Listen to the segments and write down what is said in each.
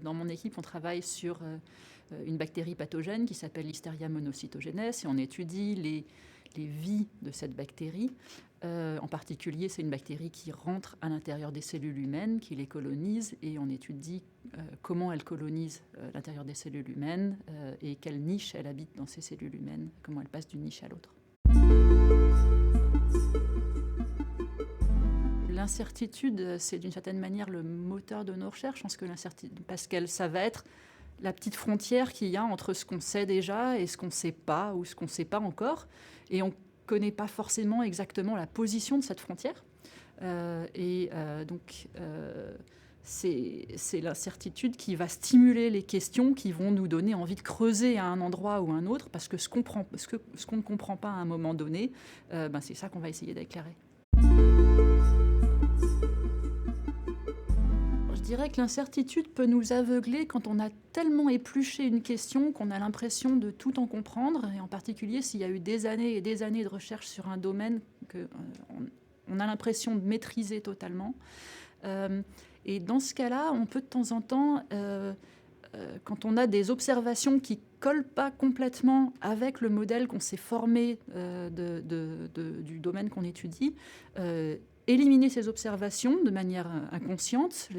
Dans mon équipe, on travaille sur une bactérie pathogène qui s'appelle Listeria monocytogenes et on étudie les vies de cette bactérie. En particulier, c'est une bactérie qui rentre à l'intérieur des cellules humaines, qui les colonise, et on étudie comment elle colonise l'intérieur des cellules humaines et quelle niche elle habite dans ces cellules humaines, comment elle passe d'une niche à l'autre. L'incertitude, c'est d'une certaine manière le moteur de nos recherches. Je pense que parce que ça va être la petite frontière qu'il y a entre ce qu'on sait déjà et ce qu'on ne sait pas, ou ce qu'on ne sait pas encore. Et on ne connaît pas forcément exactement la position de cette frontière. Donc, c'est l'incertitude qui va stimuler les questions, qui vont nous donner envie de creuser à un endroit ou à un autre, parce que ce qu'on ne comprend pas à un moment donné, c'est ça qu'on va essayer d'éclairer. Je dirais que l'incertitude peut nous aveugler quand on a tellement épluché une question qu'on a l'impression de tout en comprendre, et en particulier s'il y a eu des années et des années de recherche sur un domaine qu'on a l'impression de maîtriser totalement. Et dans ce cas-là, on peut de temps en temps, quand on a des observations qui ne collent pas complètement avec le modèle qu'on s'est formé du domaine qu'on étudie, éliminer ces observations de manière inconsciente,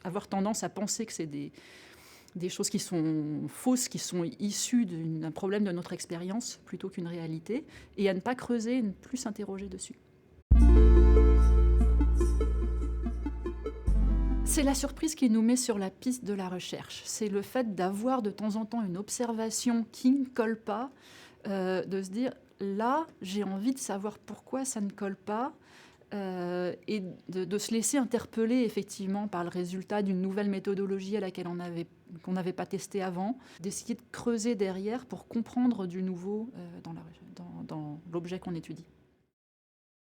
avoir tendance à penser que c'est des choses qui sont fausses, qui sont issues d'un problème de notre expérience plutôt qu'une réalité, et à ne pas creuser, et ne plus s'interroger dessus. C'est la surprise qui nous met sur la piste de la recherche. C'est le fait d'avoir de temps en temps une observation qui ne colle pas, de se dire là, j'ai envie de savoir pourquoi ça ne colle pas, et de se laisser interpeller effectivement par le résultat d'une nouvelle méthodologie qu'on n'avait pas testée avant, d'essayer de creuser derrière pour comprendre du nouveau dans l'objet qu'on étudie.